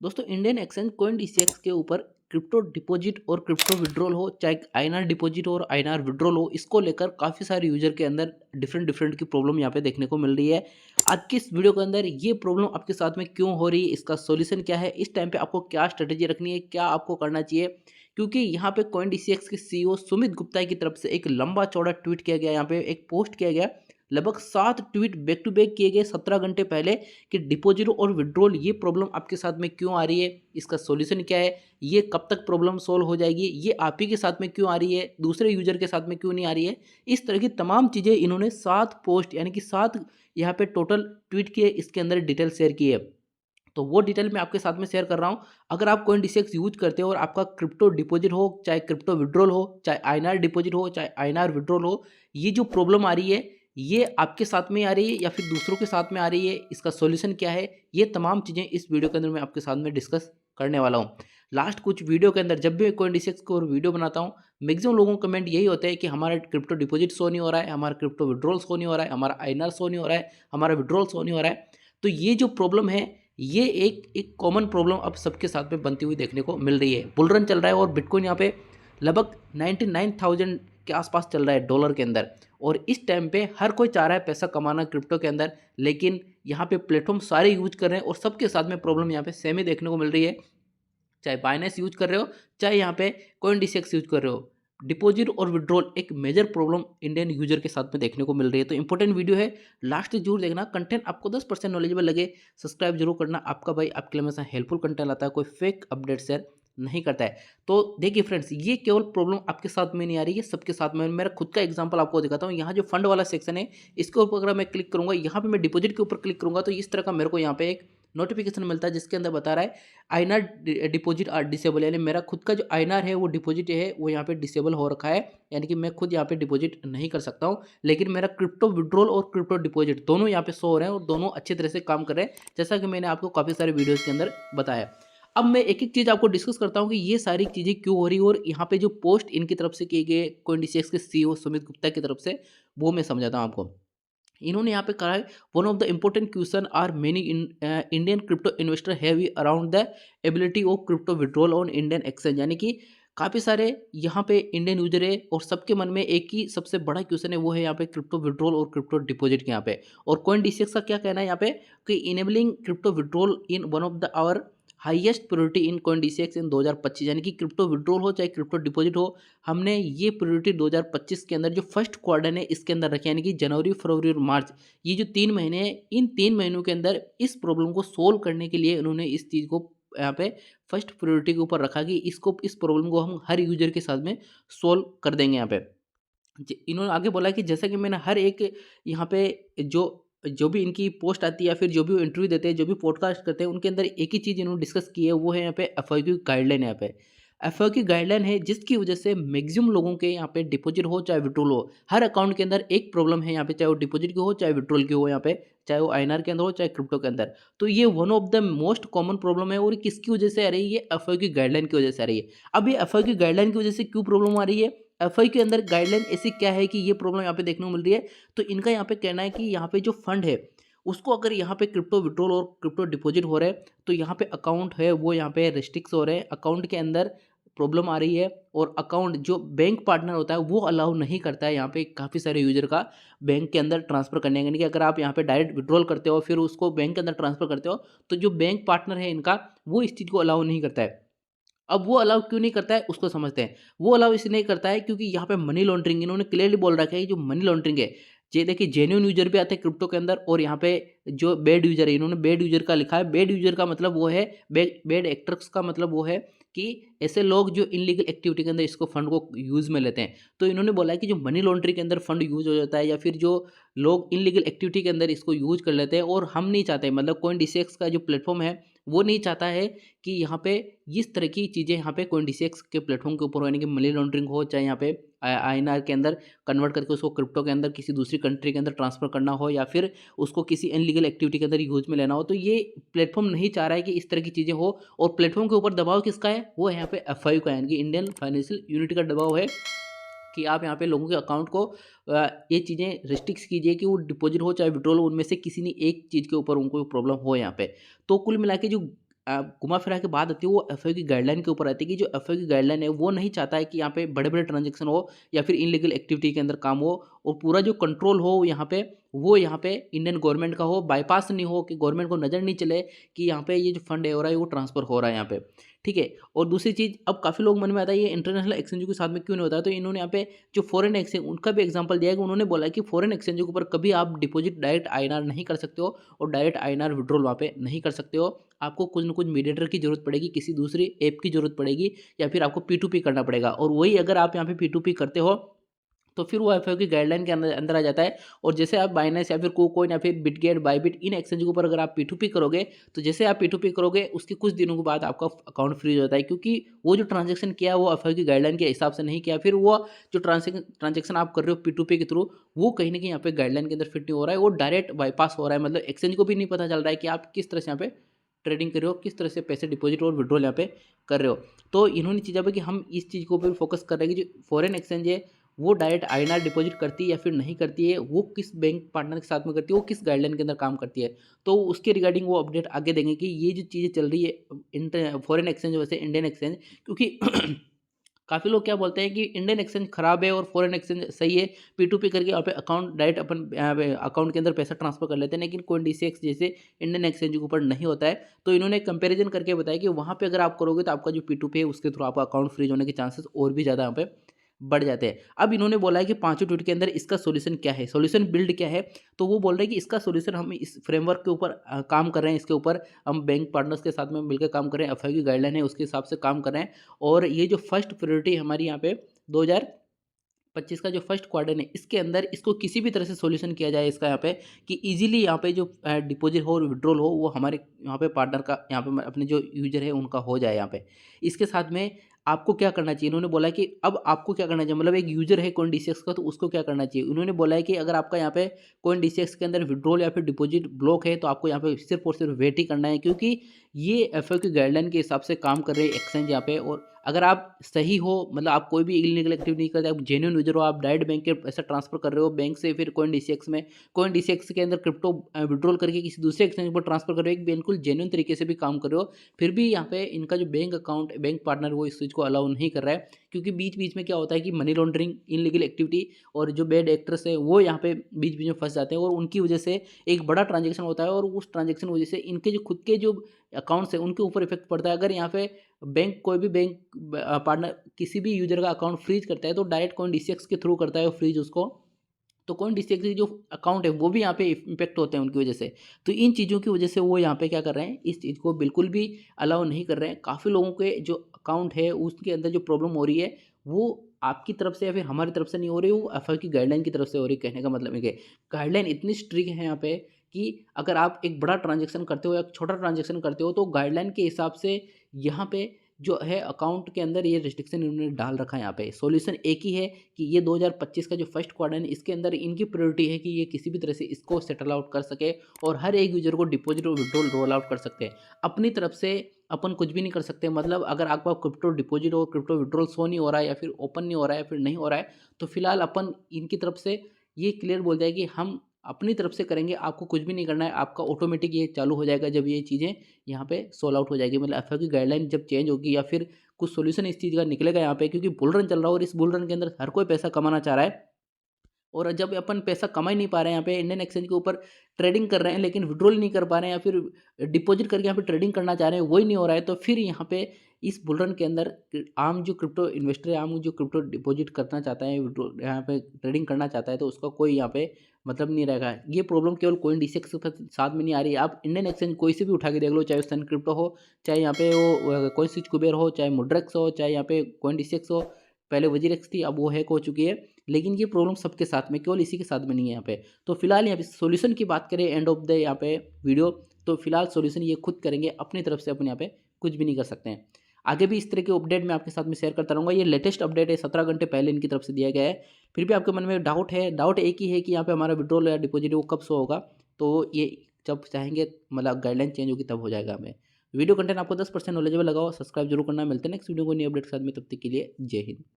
दोस्तों Indian exchange coin DCX के ऊपर क्रिप्टो डिपॉजिट और क्रिप्टो विड्रॉल हो चाहे आईएनआर डिपॉजिट और आईएनआर विड्रॉल हो, इसको लेकर काफ़ी सारे यूजर के अंदर डिफरेंट डिफरेंट की प्रॉब्लम यहाँ पे देखने को मिल रही है। आज की इस वीडियो के अंदर ये प्रॉब्लम आपके साथ में क्यों हो रही है, इसका सॉल्यूशन क्या है, इस टाइम पे आपको क्या स्ट्रेटेजी रखनी है, क्या आपको करना चाहिए। क्योंकि यहाँ पे कोइन डीसीएक्स के सीईओ सुमित गुप्ता की तरफ से एक लंबा चौड़ा ट्वीट किया गया, यहाँ पे एक पोस्ट किया गया। लगभग 7 ट्वीट बैक टू बैक किए गए 17 घंटे पहले कि डिपॉजिट और विड्रॉल ये प्रॉब्लम आपके साथ में क्यों आ रही है, इसका सॉल्यूशन क्या है, ये कब तक प्रॉब्लम सॉल्व हो जाएगी, ये आप ही के साथ में क्यों आ रही है, दूसरे यूजर के साथ में क्यों नहीं आ रही है। इस तरह की तमाम चीज़ें इन्होंने 7 पोस्ट यानी कि 7 यहाँ पे टोटल ट्वीट किए, इसके अंदर डिटेल शेयर की है। तो वो डिटेल मैं आपके साथ में शेयर कर रहा हूँ। अगर आप कोइन डीसीएक्स यूज करते हो और आपका क्रिप्टो डिपॉजिट हो चाहे क्रिप्टो विड्रॉल हो चाहे आईएनआर डिपॉजिट हो चाहे आईएनआर विड्रॉल हो, ये जो प्रॉब्लम आ रही है ये आपके साथ में आ रही है या फिर दूसरों के साथ में आ रही है, इसका सॉल्यूशन क्या है, ये तमाम चीज़ें इस वीडियो के अंदर मैं आपके साथ में डिस्कस करने वाला हूँ। लास्ट कुछ वीडियो के अंदर जब भी कोइन डीसीएक्स को वीडियो बनाता हूँ, मैक्सिमम लोगों का कमेंट यही होता है कि हमारा क्रिप्टो डिपॉजिट शो नहीं हो रहा है, हमारा क्रिप्टो विड्रॉल शो नहीं हो रहा है, हमारा आईएनआर शो नहीं हो रहा है, हमारा विड्रॉल शो नहीं हो रहा है। तो ये जो प्रॉब्लम है ये एक कॉमन प्रॉब्लम अब सबके साथ में बनती हुई देखने को मिल रही है। बुल रन चल रहा है और बिटकॉइन यहाँ पे लगभग 99,000 के आसपास चल रहा है डॉलर के अंदर। और इस टाइम पे हर कोई चाह रहा है पैसा कमाना क्रिप्टो के अंदर, लेकिन यहाँ पे प्लेटफॉर्म सारे यूज कर रहे हैं और सबके साथ में प्रॉब्लम यहाँ पे सेम ही देखने को मिल रही है। चाहे बाइनेंस यूज कर रहे हो चाहे यहाँ पे कोइन डीसीएक्स यूज कर रहे हो, डिपॉजिट और विड्रॉल एक मेजर प्रॉब्लम इंडियन यूजर के साथ में देखने को मिल रही है। तो इंपॉर्टेंट वीडियो है, लास्ट तक जरूर देखना। कंटेंट आपको 10% नॉलेजेबल लगे सब्सक्राइब जरूर करना। आपका भाई आपके लिए हमेशा हेल्पफुल कंटेंट लाता है, कोई फेक अपडेट शेयर नहीं करता है। तो देखिए फ्रेंड्स, ये केवल प्रॉब्लम आपके साथ में नहीं आ रही है, सबके साथ में। मेरा खुद का एग्जांपल आपको दिखाता हूँ। यहाँ जो फंड वाला सेक्शन है इसके ऊपर अगर मैं क्लिक करूंगा, यहाँ पे मैं डिपॉजिट के ऊपर क्लिक करूंगा तो इस तरह का मेरे को यहाँ पे एक नोटिफिकेशन मिलता है जिसके अंदर बता रहा है आईएनआर डिपॉजिट आर डिसेबल, यानी मेरा खुद का जो आईएनआर है वो डिपॉजिट है वो यहाँ पे डिसेबल हो रखा है, यानी कि मैं खुद यहाँ पे डिपॉजिट नहीं कर सकता हूँ। लेकिन मेरा क्रिप्टो विड्रॉल और क्रिप्टो डिपॉजिट दोनों यहाँ पे शो हो रहे हैं और दोनों अच्छी तरह से काम कर रहे हैं, जैसा कि मैंने आपको काफ़ी सारे वीडियोज़ के अंदर बताया। अब मैं एक एक चीज़ आपको डिस्कस करता हूँ कि ये सारी चीज़ें क्यों हो रही है और यहाँ पे जो पोस्ट इनकी तरफ से किए गए कोइन डीसीएक्स के सीईओ सुमित गुप्ता की तरफ से, वो मैं समझाता हूँ आपको। इन्होंने यहाँ पे कहा है one of the important question are many Indian crypto investor have around the ability of crypto withdrawal on Indian exchange, यानी कि काफ़ी सारे यहाँ पे इंडियन यूजर है और सबके मन में एक ही सबसे बड़ा क्वेश्चन है, वो है यहाँ पे क्रिप्टो विड्रॉल और क्रिप्टो डिपॉजिट के यहाँ पे। और कॉइन डीसीएक्स का क्या कहना है यहाँ पे कि enabling crypto withdrawal in one of the our highest priority in CoinDCX in 2025, यानी कि क्रिप्टो विड्रॉल हो चाहे क्रिप्टो डिपॉजिट हो, हमने ये प्रायोरिटी 2025 के अंदर जो फर्स्ट क्वार्टर है इसके अंदर रखे, यानी कि जनवरी फरवरी और मार्च, ये जो 3 महीने हैं, इन 3 महीनों के अंदर इस प्रॉब्लम को सोल्व करने के लिए उन्होंने इस चीज़ को यहाँ पे फर्स्ट प्रायोरिटी के ऊपर रखा कि इस प्रॉब्लम को हम हर यूजर के साथ में सोल्व कर देंगे यहाँ पे। इन्होंने आगे बोला कि जैसा कि मैंने हर एक यहाँ पे जो जो भी इनकी पोस्ट आती है या फिर जो भी इंटरव्यू देते हैं, जो भी पॉडकास्ट करते हैं, उनके अंदर एक ही चीज़ इन्होंने डिस्कस की है, वो है यहाँ पे एफआईक्यू गाइडलाइन। यहाँ पे एफआईक्यू गाइडलाइन है जिसकी वजह से मैक्सिमम लोगों के यहाँ पे डिपॉजिट हो चाहे विड्रॉल हो, हर अकाउंट के अंदर एक प्रॉब्लम है यहाँ पे, चाहे वो डिपॉजिट की हो चाहे विड्रॉल की हो, यहाँ पे चाहे वो आईएनआर के अंदर हो चाहे क्रिप्टो के अंदर। तो ये one of the most common problem है और ये किसकी वजह से आ रही है, ये एफआईक्यू गाइडलाइन की वजह से आ रही है। अब ये एफआईक्यू गाइडलाइन की वजह से क्यों प्रॉब्लम आ रही है, एफआई के अंदर गाइडलाइन ऐसी क्या है कि ये प्रॉब्लम यहाँ पे देखने को मिल रही है। तो इनका यहाँ पे कहना है कि यहाँ पे जो फंड है उसको अगर यहाँ पे क्रिप्टो विड्रॉल और क्रिप्टो डिपॉजिट हो रहा है तो यहाँ पे अकाउंट है वो यहाँ पे रिस्ट्रिक्ट हो रहे हैं, अकाउंट के अंदर प्रॉब्लम आ रही है। और अकाउंट जो बैंक पार्टनर होता है वो अलाउ नहीं करता है यहाँ पे काफ़ी सारे यूजर का बैंक के अंदर ट्रांसफर करने का, यानी कि अगर आप यहाँ पे डायरेक्ट विड्रॉल करते हो फिर उसको बैंक के अंदर ट्रांसफर करते हो तो जो बैंक पार्टनर है इनका वो इस चीज़ को अलाउ नहीं करता है। अब वो अलाउ क्यों नहीं करता है उसको समझते हैं। वो अलाउ इसलिए नहीं करता है क्योंकि यहाँ पे मनी लॉन्ड्रिंग, इन्होंने क्लियरली बोल रखा है कि जो मनी लॉन्ड्रिंग है, ये देखिए जेन्युइन यूजर भी आते हैं क्रिप्टो के अंदर और यहाँ पे जो बेड यूजर है, इन्होंने बेड यूजर का लिखा है। बेड यूजर का मतलब वो है, बेड एक्टर्स का मतलब वो है कि ऐसे लोग जो इनलीगल एक्टिविटी के अंदर इसको फंड को यूज में लेते हैं। तो इन्होंने बोला है कि जो मनी लॉन्ड्रिंग के अंदर फंड यूज हो जाता है या फिर जो लोग इनलीगल एक्टिविटी के अंदर इसको यूज कर लेते हैं, और हम नहीं चाहते, मतलब कोइन डीसीएक्स का जो प्लेटफॉर्म है वो नहीं चाहता है कि यहाँ पे इस तरह की चीज़ें यहाँ पे कोइन डीसीएक्स के प्लेटफॉर्म के ऊपर हो, यानी कि मनी लॉन्ड्रिंग हो, चाहे यहाँ पे आईएनआर के अंदर कन्वर्ट करके उसको क्रिप्टो के अंदर किसी दूसरी कंट्री के अंदर ट्रांसफर करना हो या फिर उसको किसी इनलीगल एक्टिविटी के अंदर यूज में लेना हो। तो ये प्लेटफॉर्म नहीं चाह रहा है कि इस तरह की चीज़ें हो। और प्लेटफॉर्म के ऊपर दबाव किसका है, वो है यहाँ पे एफआईयू का, यानी कि इंडियन फाइनेंशियल यूनिटी का दबाव है कि आप यहाँ पे लोगों के अकाउंट को ये चीज़ें रिस्ट्रिक्ट कीजिए कि वो डिपॉजिट हो चाहे विड्रॉल हो, उनमें से किसी ने एक चीज़ के ऊपर उनको प्रॉब्लम हो यहाँ पे। तो कुल मिला के जो घुमा फिरा के बात आती है वो एफआईयू की गाइडलाइन के ऊपर आती है कि जो एफआईयू की गाइडलाइन है वो नहीं चाहता है कि यहाँ पे बड़े-बड़े ट्रांजैक्शन हो या फिर इल्लीगल एक्टिविटी के अंदर काम हो और पूरा जो कंट्रोल हो यहाँ पे वो यहाँ पे इंडियन गवर्नमेंट का हो, बाईपास नहीं हो कि गवर्नमेंट को नज़र नहीं चले कि यहाँ पे ये जो फंड हो रहा है वो ट्रांसफ़र हो रहा है यहाँ पे, ठीक है। और दूसरी चीज़ अब काफ़ी लोग मन में आता है ये इंटरनेशनल एक्सचेंजों के साथ में क्यों नहीं होता है, तो इन्होंने यहाँ पे जो फॉरेन एक्सचेंज उनका भी एग्जांपल दिया है कि उन्होंने बोला है कि फॉरेन एक्सचेंजों के ऊपर कभी आप डिपॉजिट डायरेक्ट आईएनआर नहीं कर सकते हो और डायरेक्ट आईएनआर विड्रॉल वहाँ पे नहीं कर सकते हो। आपको कुछ न कुछ मीडिएटर की ज़रूरत पड़ेगी, किसी दूसरी ऐप की ज़रूरत पड़ेगी या फिर आपको P2P करना पड़ेगा और वही अगर आप यहाँ पे P2P करते हो तो फिर वो एफआईयू की गाइडलाइन के अंदर अंदर आ जाता है। और जैसे आप बाइनेंस या फिर कुकोइन या फिर बिटगेट, बायबिट इन एक्सचेंज के ऊपर अगर आप P2P करोगे तो जैसे आप P2P करोगे उसके कुछ दिनों के बाद आपका अकाउंट फ्रीज हो जाता है क्योंकि वो जो ट्रांजैक्शन किया है वो एफआईयू की गाइडलाइन के हिसाब से नहीं किया। फिर वो जो ट्रांजैक्शन आप कर रहे हो P2P के थ्रू वो कहीं न कहीं यहाँ पे गाइडलाइन के अंदर फिट नहीं हो रहा है, वो डायरेक्ट बाईपास हो रहा है। मतलब एक्सचेंज को भी नहीं पता चल रहा है कि आप किस तरह से यहाँ पे ट्रेडिंग कर रहे हो, किस तरह से पैसे डिपॉजिट और विड्रॉल यहाँ पे कर रहे हो। तो इन्होंने चीज़ा पे कि हम इस चीज़ के ऊपर फोकस कर रहे हैं कि जो फॉरेन एक्सचेंज है वो डायरेक्ट आईएनआर डिपॉजिट करती है या फिर नहीं करती है, वो किस बैंक पार्टनर के साथ में करती है, वो किस गाइडलाइन के अंदर काम करती है। तो उसके रिगार्डिंग वो अपडेट आगे देंगे कि ये जो चीज़ें चल रही है फॉरेन एक्सचेंज वैसे इंडियन एक्सचेंज, क्योंकि काफ़ी लोग क्या बोलते हैं कि इंडियन एक्सचेंज खराब है और फॉरेन एक्सचेंज सही है, P2P करके यहाँ पे अकाउंट डायरेक्ट अपन अकाउंट के अंदर पैसा ट्रांसफर कर लेते हैं, लेकिन CoinDCX जैसे इंडियन एक्सचेंज के ऊपर नहीं होता है। तो इन्होंने कंपैरिजन करके बताया कि वहाँ पे अगर आप करोगे तो आपका जो P2P है उसके थ्रू आपका अकाउंट फ्रीज होने के चांसेस और भी ज़्यादा यहाँ पे बढ़ जाते हैं। अब इन्होंने बोला है कि पाँचों ट्वीट के अंदर इसका सॉल्यूशन क्या है, सॉल्यूशन बिल्ड क्या है, तो वो बोल रहे हैं कि इसका सॉल्यूशन हम इस फ्रेमवर्क के ऊपर काम कर रहे हैं, इसके ऊपर हम बैंक पार्टनर्स के साथ में मिलकर काम कर रहे हैं, एफआईयू की गाइडलाइन है उसके हिसाब से काम कर रहे हैं। और ये जो फर्स्ट प्रायोरिटी हमारी यहाँ पे 2025 का जो फर्स्ट क्वार्टर है इसके अंदर इसको किसी भी तरह से सॉल्यूशन किया जाए इसका यहाँ पे कि इजीली यहाँ पे जो डिपॉजिट हो और विड्रॉल हो वो हमारे यहाँ पे पार्टनर का यहाँ पे अपने जो यूजर है उनका हो जाए यहाँ पे। इसके साथ में आपको क्या करना चाहिए, इन्होंने बोला कि अब आपको क्या करना चाहिए, मतलब एक यूजर है CoinDCX का तो उसको क्या करना चाहिए। उन्होंने बोला है कि अगर आपका यहाँ पे CoinDCX के अंदर विड्रॉल या फिर डिपॉजिट ब्लॉक है तो आपको यहाँ पे सिर्फ और सिर्फ वेट ही करना है, क्योंकि ये एफआईयू की गाइडलाइन के हिसाब से काम कर रहे हैं एक्सचेंज यहाँ पे। और अगर आप सही हो, मतलब आप कोई भी इलीगल एक्टिविटी नहीं करते, आप जेन्युइन यूजर हो, आप डायरेक्ट बैंक के पैसा ट्रांसफर कर रहे हो बैंक से फिर CoinDCX में, CoinDCX के अंदर क्रिप्टो विड्रॉल करके किसी दूसरे एक्सचेंज पर ट्रांसफर कर रहे हो, एक बिल्कुल जेन्युइन तरीके से भी काम कर रहे हो, फिर भी यहाँ पे इनका जो बैंक अकाउंट बैंक पार्टनर वो इस चीज़ को अलाउ नहीं कर रहा है। क्योंकि बीच बीच में क्या होता है कि मनी लॉन्ड्रिंग, इनलीगल एक्टिविटी और जो बैड एक्टर्स है वो यहाँ पे बीच बीच में फंस जाते हैं और उनकी वजह से एक बड़ा ट्रांजेक्शन होता है और उस ट्रांजेक्शन की वजह से इनके जो खुद के जो अकाउंट्स है उनके ऊपर इफेक्ट पड़ता है। अगर यहाँ पे बैंक कोई भी बैंक पार्टनर किसी भी यूजर का अकाउंट फ्रीज करता है तो डायरेक्ट CoinDCX के थ्रू करता है फ्रीज उसको, तो CoinDCX के जो अकाउंट है वो भी यहाँ पे इम्पैक्ट होते हैं उनकी वजह से। तो इन चीज़ों की वजह से वो यहाँ पे क्या कर रहे हैं, इस चीज़ को बिल्कुल भी अलाउ नहीं कर रहे हैं। काफ़ी लोगों के जो अकाउंट है उसके अंदर जो प्रॉब्लम हो रही है वो आपकी तरफ से या फिर हमारी तरफ से नहीं हो रही, वो एफआईयू की गाइडलाइन की तरफ से हो रही है। कहने का मतलब है कि गाइडलाइन इतनी स्ट्रिक्ट है यहाँ पे कि अगर आप एक बड़ा ट्रांजेक्शन करते हो या छोटा ट्रांजेक्शन करते हो तो गाइडलाइन के हिसाब से यहाँ पे जो है अकाउंट के अंदर ये रिस्ट्रिक्शन इन्होंने डाल रखा है। यहाँ पे सॉल्यूशन एक ही है कि ये 2025 का जो फर्स्ट क्वार्टर है इसके अंदर इनकी प्रायोरिटी है कि ये किसी भी तरह से इसको सेटल आउट कर सके और हर एक यूजर को डिपॉजिट और विड्रॉल रोल आउट कर सकते हैं। अपनी तरफ से अपन कुछ भी नहीं कर सकते, मतलब अगर आपका क्रिप्टो डिपॉजिट और क्रिप्टो विड्रॉल शो नहीं हो रहा है या फिर ओपन नहीं हो रहा है या फिर नहीं हो रहा है तो फिलहाल अपन इनकी तरफ से ये क्लियर बोल जाए कि हम अपनी तरफ से करेंगे, आपको कुछ भी नहीं करना है, आपका ऑटोमेटिक ये चालू हो जाएगा जब ये चीज़ें यहाँ पे सोल्व आउट हो जाएगी। मतलब एफआईयू की गाइडलाइन जब चेंज होगी या फिर कुछ सॉल्यूशन इस चीज़ का निकलेगा यहाँ पे, क्योंकि बुल रन चल रहा है और इस बुल रन के अंदर हर कोई पैसा कमाना चाह रहा है। और जब अपन पैसा कमा ही नहीं पा रहे हैं यहाँ पे इंडियन एक्सचेंज के ऊपर ट्रेडिंग कर रहे हैं लेकिन विड्रॉल नहीं कर पा रहे हैं या फिर डिपॉजिट करके यहाँ पे ट्रेडिंग करना चाह रहे हैं वही नहीं हो रहा है, तो फिर यहाँ पे इस बुल रन के अंदर आम जो क्रिप्टो इन्वेस्टर है, आम जो क्रिप्टो डिपॉजिट करना चाहता है, विड्रॉल यहाँ पे ट्रेडिंग करना चाहता है, तो उसका कोई यहाँ पे मतलब नहीं रहेगा। ये प्रॉब्लम केवल CoinDCX के साथ में नहीं आ रही है, आप इंडियन एक्सचेंज कोई से भी उठा के देख लो, चाहे सन क्रिप्टो हो, चाहे यहाँ पे वो कोइनस्विच कुबेर हो, चाहे मुड्रेक्स हो, चाहे यहाँ पे CoinDCX हो। पहले वजीरेक्स थी अब वो हैक हो चुकी है, लेकिन ये प्रॉब्लम सबके साथ में, केवल इसी के साथ में नहीं है यहाँ पे। तो फिलहाल यहाँ पे सॉल्यूशन की बात करें एंड ऑफ द यहाँ पे वीडियो, तो फिलहाल सॉल्यूशन ये खुद करेंगे अपनी तरफ से, अपन यहाँ पे कुछ भी नहीं कर सकते हैं। आगे भी इस तरह के अपडेट मैं आपके साथ में शेयर करता रहूँगा। ये लेटेस्ट अपडेट है, 17 घंटे पहले इनकी तरफ से दिया गया है। फिर भी आपके मन में डाउट है, डाउट एक ही है कि यहाँ पे हमारा विड्रॉल या डिपॉजिट वो कब शो होगा, तो ये जब चाहेंगे मतलब गाइडलाइन चेंज होगी तब हो जाएगा हमें। वीडियो कंटेंट आपको 10% नॉलेजेबल लगा हो, सब्सक्राइब जरूर करना। मिलते हैं नेक्स्ट वीडियो को नई अपडेट के साथ में, तब तक के लिए जय हिंद।